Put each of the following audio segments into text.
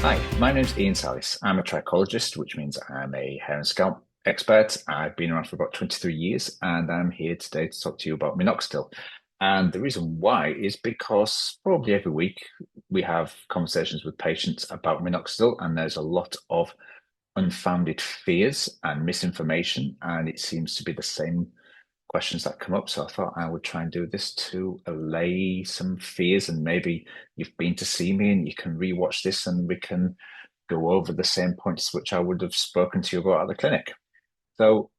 Hi, my name's Ian Salis. I'm a trichologist, which means I'm a hair and scalp expert. I've been around for about 23 years, and I'm here today to talk to you about minoxidil. And the reason why is because probably every week we have conversations with patients about minoxidil, and there's a lot of unfounded fears and misinformation, and it seems to be the same questions that come up. So I thought I would try and do this to allay some fears, and maybe you've been to see me and you can rewatch this and we can go over the same points which I would have spoken to you about at the clinic. So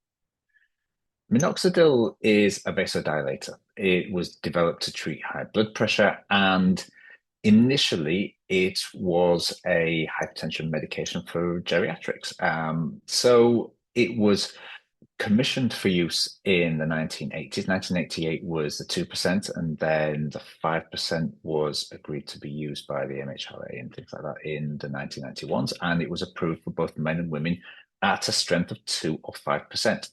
minoxidil is a vasodilator. It was developed to treat high blood pressure, and initially it was a hypertension medication for geriatrics. So it was commissioned for use in the 1980s. 1988 was the 2%, and then the 5% was agreed to be used by the MHRA and things like that in the 1991s, and it was approved for both men and women at a strength of 2 or 5%.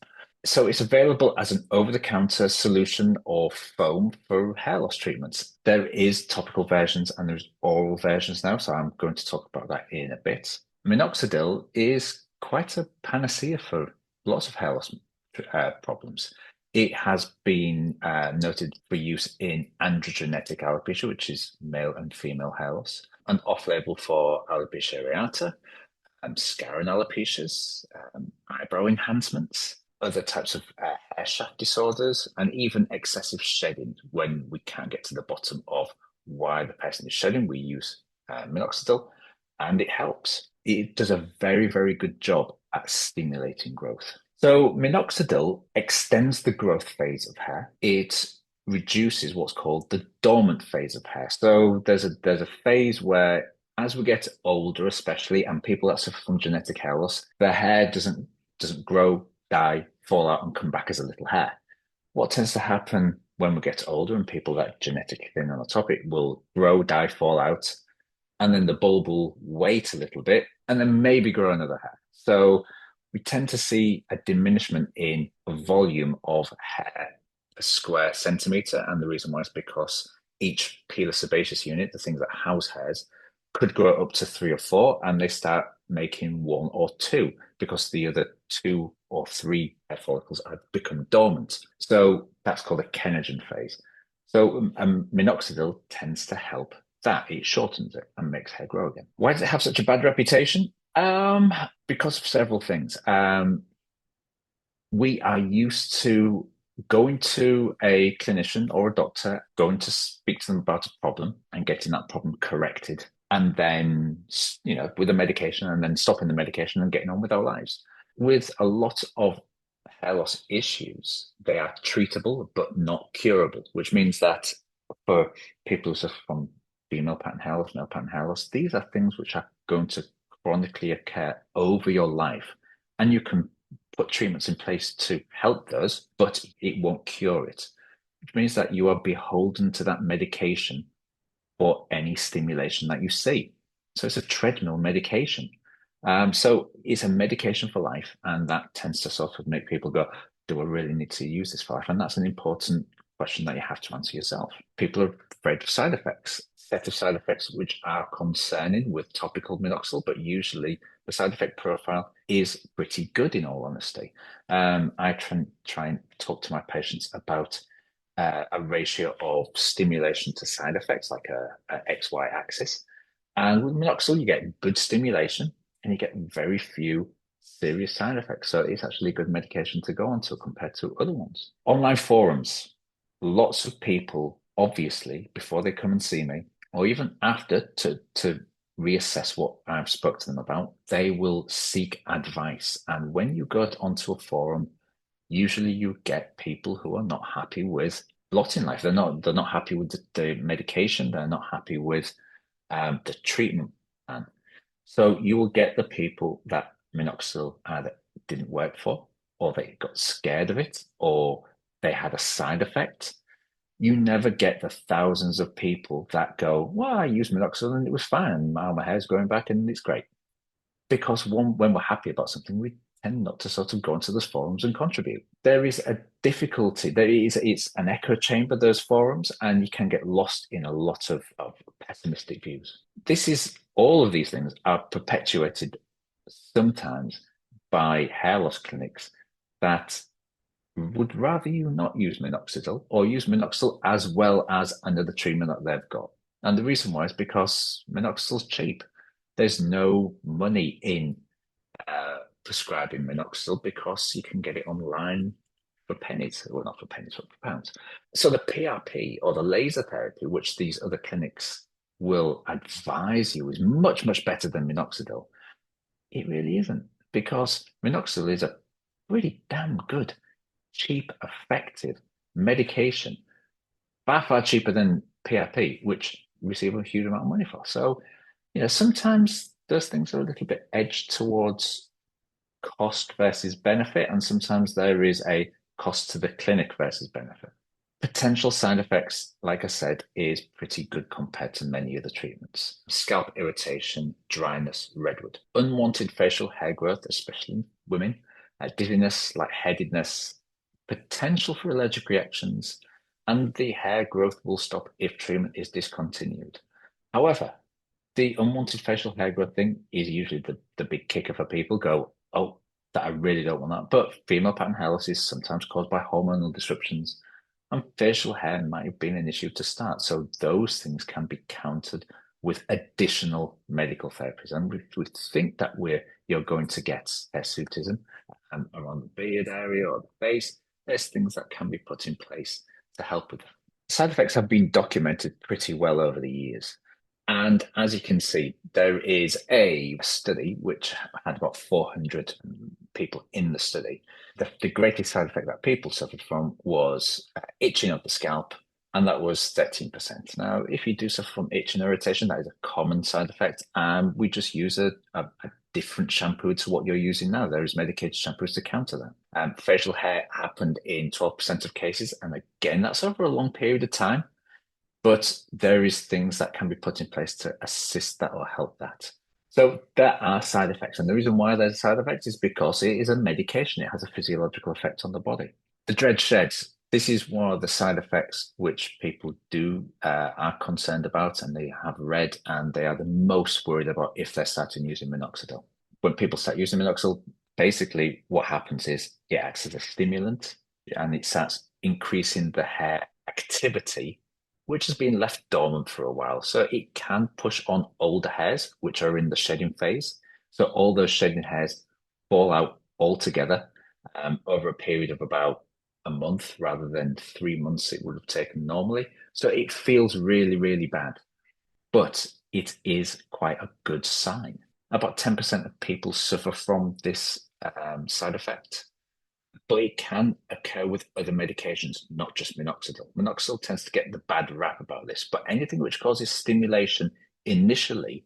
So it's available as an over-the-counter solution or foam for hair loss treatments. There is topical versions and there's oral versions now, so I'm going to talk about that in a bit. Minoxidil is quite a panacea for lots of hair loss problems. It has been noted for use in androgenetic alopecia, which is male and female hair loss, and off-label for alopecia areata, scaring alopecias, eyebrow enhancements, other types of hair shaft disorders, and even excessive shedding. When we can't get to the bottom of why the person is shedding, we use minoxidil, and it helps. It does a very, very good job at stimulating growth. So minoxidil extends the growth phase of hair. It reduces what's called the dormant phase of hair. So there's a phase where as we get older, especially, and people that suffer from genetic hair loss, their hair doesn't grow, die, fall out, and come back as a little hair. What tends to happen when we get older and people that are genetically thin on the topic will grow, die, fall out, and then the bulb will wait a little bit and then maybe grow another hair. So we tend to see a diminishment in volume of hair per square centimeter. And the reason why is because each pilosebaceous unit, the things that house hairs, could grow up to 3 or 4, and they start making 1 or 2 because the other 2 or 3 hair follicles have become dormant. So that's called a kenogen phase. So minoxidil tends to help that. It shortens it and makes hair grow again. Why does it have such a bad reputation? Because of several things. We are used to going to a clinician or a doctor, going to speak to them about a problem and getting that problem corrected, and then, with a medication, and then stopping the medication and getting on with our lives. With a lot of hair loss issues, they are treatable but not curable, which means that for people who suffer from female pattern hair loss, male pattern hair loss, these are things which are going to chronically occur over your life. And you can put treatments in place to help those, but it won't cure it, which means that you are beholden to that medication for any stimulation that you see. So it's a treadmill medication. So it's a medication for life, and that tends to sort of make people go, do I really need to use this for life? And that's an important question that you have to answer yourself. People are afraid of side effects, set of side effects which are concerning with topical minoxidil, but usually the side effect profile is pretty good, in all honesty. I try and talk to my patients about a ratio of stimulation to side effects, like a XY axis. And with minoxidil, you get good stimulation and you get very few serious side effects. So it's actually a good medication to go on to compared to other ones. Online forums, lots of people, obviously, before they come and see me, or even after to reassess what I've spoke to them about, they will seek advice. And when you go onto a forum, usually you get people who are not happy with lot in life. They're not happy with the medication. They're not happy with the treatment plan. So you will get the people that minoxidil either didn't work for, or they got scared of it, or they had a side effect. You never get the thousands of people that go, well, I used minoxidil and it was fine, and now my hair's growing back and it's great. Because when we're happy about something, we tend not to sort of go into those forums and contribute. There is a difficulty. It's an echo chamber, those forums, and you can get lost in a lot of pessimistic views. All of these things are perpetuated sometimes by hair loss clinics that would rather you not use minoxidil or use minoxidil as well as another treatment that they've got. And the reason why is because minoxidil's cheap. There's no money in prescribing minoxidil because you can get it online for pennies. Well, not for pennies, but for pounds. So the PRP or the laser therapy, which these other clinics will advise you is much, much better than minoxidil. It really isn't because minoxidil is a pretty damn good, cheap, effective medication, far, far cheaper than PRP, which we receive a huge amount of money for. So, sometimes those things are a little bit edged towards cost versus benefit, and sometimes there is a cost to the clinic versus benefit. Potential side effects, like I said, is pretty good compared to many other treatments. Scalp irritation, dryness, redwood, unwanted facial hair growth, especially in women, dizziness, lightheadedness, potential for allergic reactions, and the hair growth will stop if treatment is discontinued. However, the unwanted facial hair growth thing is usually the big kicker for people. Go, oh, that I really don't want that. But female pattern hair loss is sometimes caused by hormonal disruptions, and facial hair might have been an issue to start. So those things can be countered with additional medical therapies. And we think that you're going to get hirsutism around the beard area or the face, there's things that can be put in place to help with that. Side effects have been documented pretty well over the years. And as you can see, there is a study which had about 400 people in the study. The greatest side effect that people suffered from was itching of the scalp, and that was 13%. Now, if you do suffer from itching irritation, that is a common side effect. And we just use a different shampoo to what you're using now. There is medicated shampoos to counter that. Facial hair happened in 12% of cases. And again, that's over a long period of time. But there is things that can be put in place to assist that or help that. So there are side effects. And the reason why there's side effects is because it is a medication. It has a physiological effect on the body. The dread sheds. This is one of the side effects which people are concerned about and they have read and they are the most worried about if they're starting using minoxidil. When people start using minoxidil, basically what happens is it acts as a stimulant and it starts increasing the hair activity which has been left dormant for a while. So it can push on older hairs, which are in the shedding phase. So all those shedding hairs fall out altogether over a period of about a month rather than 3 months it would have taken normally. So it feels really, really bad, but it is quite a good sign. About 10% of people suffer from this side effect but it can occur with other medications, not just minoxidil. Minoxidil tends to get the bad rap about this, but anything which causes stimulation initially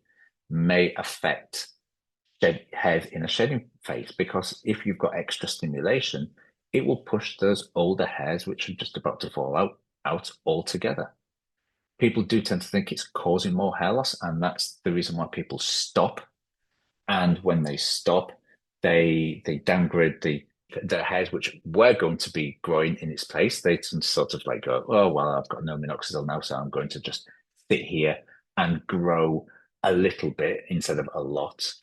may affect hairs in a shedding phase because if you've got extra stimulation, it will push those older hairs which are just about to fall out altogether. People do tend to think it's causing more hair loss, and that's the reason why people stop. And when they stop, they downgrade the hairs which were going to be growing in its place. They sort of like go, oh, well, I've got no minoxidil now, so I'm going to just sit here and grow a little bit instead of a lot.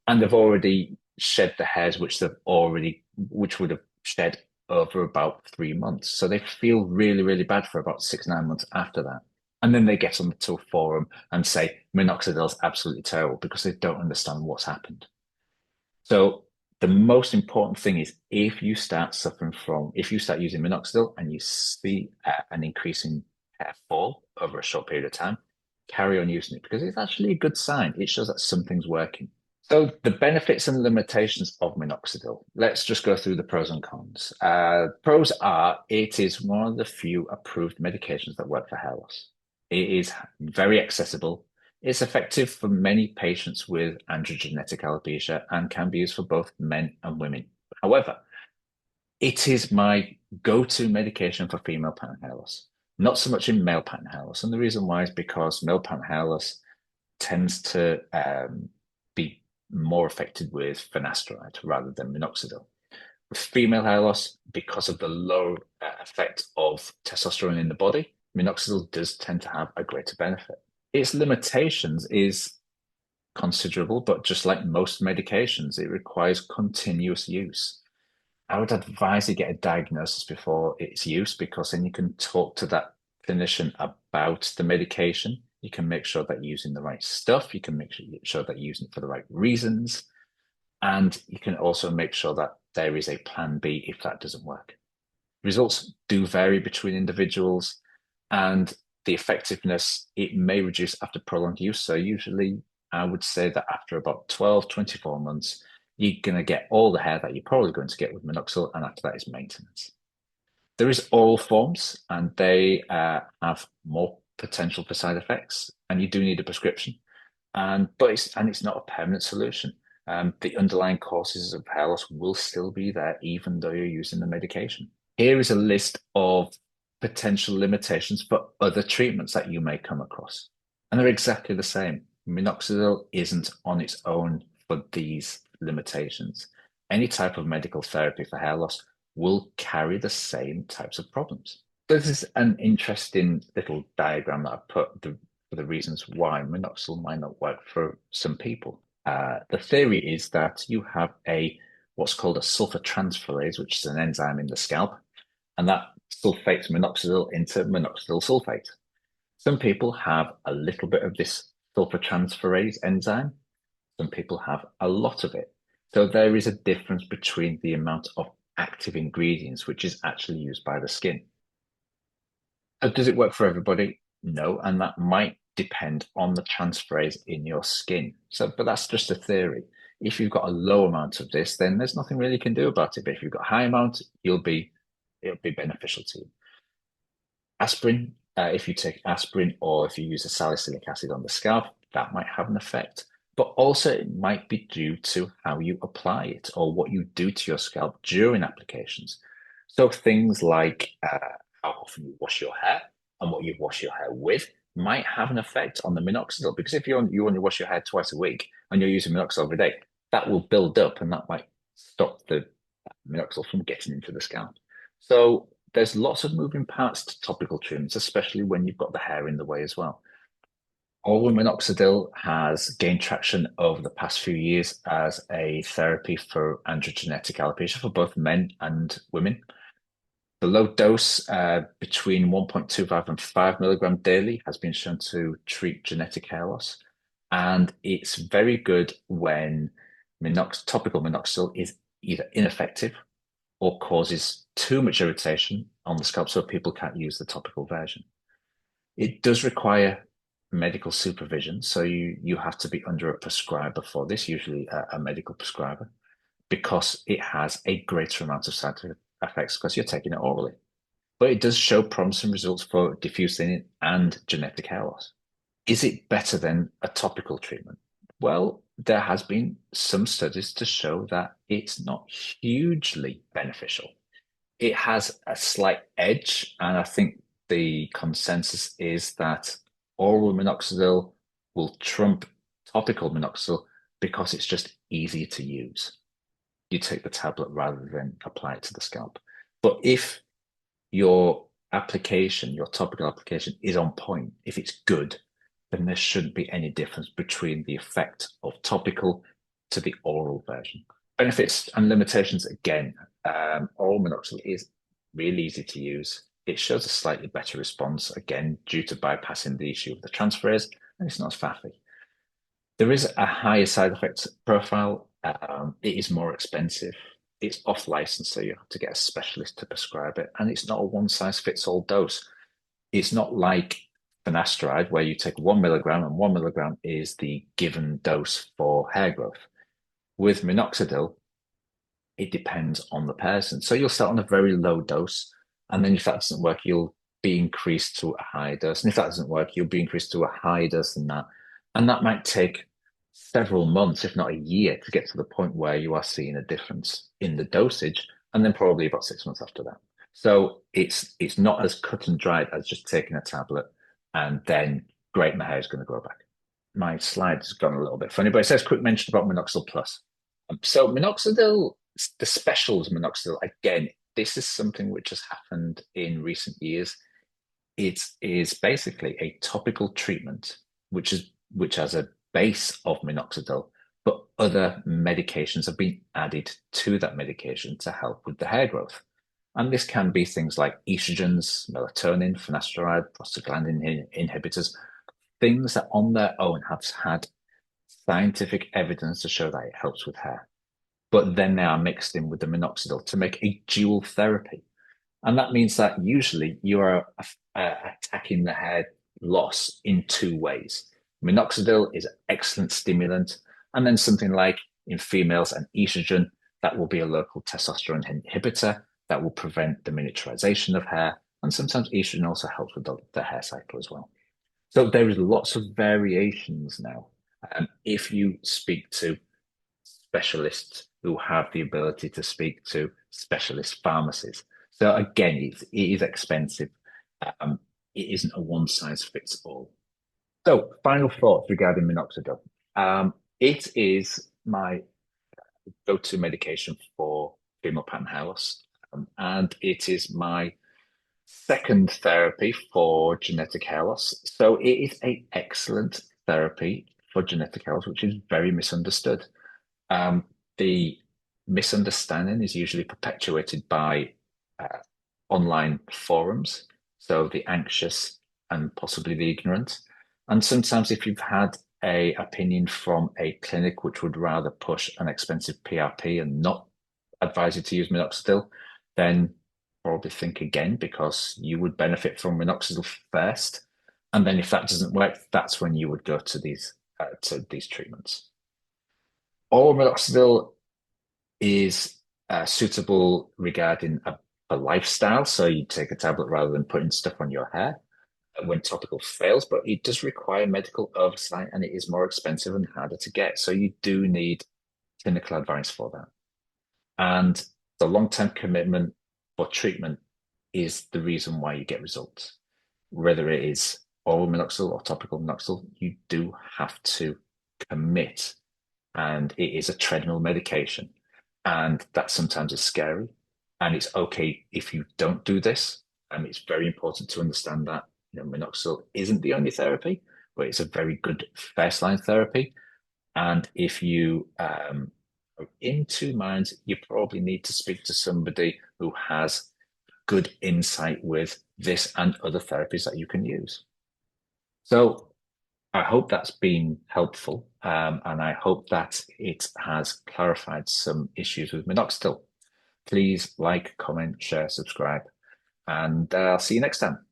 And they've already shed the hairs which would have shed over about 3 months. So they feel really, really bad for about 6, 9 months after that. And then they get onto a forum and say minoxidil is absolutely terrible because they don't understand what's happened. So the most important thing is if you start using minoxidil and you see an increasing hair fall over a short period of time, carry on using it because it's actually a good sign. It shows that something's working. So the benefits and limitations of minoxidil. Let's just go through the pros and cons. Pros are it is one of the few approved medications that work for hair loss. It is very accessible. It's effective for many patients with androgenetic alopecia and can be used for both men and women. However, it is my go-to medication for female pattern hair loss, not so much in male pattern hair loss. And the reason why is because male pattern hair loss tends to be more affected with finasteride rather than minoxidil. With female hair loss, because of the low effect of testosterone in the body, minoxidil does tend to have a greater benefit. Its limitations is considerable, but just like most medications, it requires continuous use. I would advise you get a diagnosis before its use because then you can talk to that clinician about the medication. You can make sure that you're using the right stuff. You can make sure that you're using it for the right reasons. And you can also make sure that there is a plan B if that doesn't work. Results do vary between individuals, and the effectiveness, it may reduce after prolonged use. So usually I would say that after about 12, 24 months, you're going to get all the hair that you're probably going to get with minoxidil, and after that is maintenance. There is oral forms, and they have more potential for side effects, and you do need a prescription. But it's not a permanent solution. The underlying causes of hair loss will still be there, even though you're using the medication. Here is a list of potential limitations for other treatments that you may come across. And they're exactly the same. Minoxidil isn't on its own for these limitations. Any type of medical therapy for hair loss will carry the same types of problems. This is an interesting little diagram that I put for the reasons why minoxidil might not work for some people. The theory is that you have what's called a sulfur transferase, which is an enzyme in the scalp, and that sulfates minoxidil into minoxidil sulfate. Some people have a little bit of this sulfur transferase enzyme. Some people have a lot of it. So there is a difference between the amount of active ingredients which is actually used by the skin. Does it work for everybody? No, and that might depend on the transferase in your skin. But that's just a theory. If you've got a low amount of this, then there's nothing really you can do about it. But if you've got a high amount, it'll be beneficial to you. Aspirin, if you take aspirin or if you use a salicylic acid on the scalp, that might have an effect. But also it might be due to how you apply it or what you do to your scalp during applications. So things like how often you wash your hair and what you wash your hair with might have an effect on the minoxidil. Because if you only wash your hair twice a week and you're using minoxidil every day, that will build up and that might stop the minoxidil from getting into the scalp. So there's lots of moving parts to topical treatments, especially when you've got the hair in the way as well. Oral minoxidil has gained traction over the past few years as a therapy for androgenetic alopecia for both men and women. The low dose, between 1.25 and 5 milligram daily, has been shown to treat genetic hair loss. And it's very good when topical minoxidil is either ineffective or causes too much irritation on the scalp so people can't use the topical version. It does require medical supervision, so you have to be under a prescriber for this, usually a medical prescriber, because it has a greater amount of side effects because you're taking it orally. But it does show promising results for diffuse thinning and genetic hair loss. Is it better than a topical treatment? Well, there has been some studies to show that it's not hugely beneficial. It has a slight edge, and I think the consensus is that oral minoxidil will trump topical minoxidil because it's just easier to use. You take the tablet rather than apply it to the scalp. But if your application, your topical application is on point, if it's good, then there shouldn't be any difference between the effect of topical to the oral version. Benefits and limitations again. Oral minoxidil is really easy to use. It shows a slightly better response, again, due to bypassing the issue of the transferase, and it's not as faffy. There is a higher side effects profile. It is more expensive. It's off license, so you have to get a specialist to prescribe it, and it's not a one size fits all dose. It's not like finasteride where you take 1 milligram and 1 milligram is the given dose for hair growth. With minoxidil, it depends on the person. So you'll start on a very low dose, and then if that doesn't work, you'll be increased to a higher dose. And if that doesn't work, you'll be increased to a higher dose than that. And that might take several months, if not a year, to get to the point where you are seeing a difference in the dosage, and then probably about 6 months after that. So it's not as cut and dried as just taking a tablet and then great, my hair is going to grow back. My slide has gone a little bit funny, but it says quick mention about Minoxidil Plus. So minoxidil, the specials minoxidil, again, this is something which has happened in recent years. It is basically a topical treatment which has a base of minoxidil, but other medications have been added to that medication to help with the hair growth. And this can be things like estrogens, melatonin, finasteride, prostaglandin inhibitors, things that on their own have had scientific evidence to show that it helps with hair. But then they are mixed in with the minoxidil to make a dual therapy. And that means that usually you are attacking the hair loss in two ways. Minoxidil is an excellent stimulant, and then something like in females an estrogen that will be a local testosterone inhibitor that will prevent the miniaturization of hair. And sometimes estrogen also helps with the hair cycle as well. So there is lots of variations now. If you speak to specialists who have the ability to speak to specialist pharmacies. So again, it is expensive. It isn't a one size fits all. So final thoughts regarding minoxidil. It is my go-to medication for female pattern hair loss. And it is my second therapy for genetic hair loss. So it is an excellent therapy for genetic hair loss, which is very misunderstood. The misunderstanding is usually perpetuated by online forums, so the anxious and possibly the ignorant. And sometimes if you've had a opinion from a clinic which would rather push an expensive PRP and not advise you to use minoxidil, then probably think again because you would benefit from minoxidil first. And then if that doesn't work, that's when you would go to these treatments. Oral minoxidil is suitable regarding a lifestyle. So you take a tablet rather than putting stuff on your hair when topical fails, but it does require medical oversight and it is more expensive and harder to get. So you do need clinical advice for that. And the long-term commitment for treatment is the reason why you get results. Whether it is oral minoxidil or topical minoxidil, you do have to commit, and it is a treadmill medication. And that sometimes is scary. And it's okay if you don't do this. And it's very important to understand that minoxidil isn't the only therapy, but it's a very good first line therapy. And if you are in two minds, you probably need to speak to somebody who has good insight with this and other therapies that you can use. So I hope that's been helpful, and I hope that it has clarified some issues with minoxidil. Please like, comment, share, subscribe, and I'll see you next time.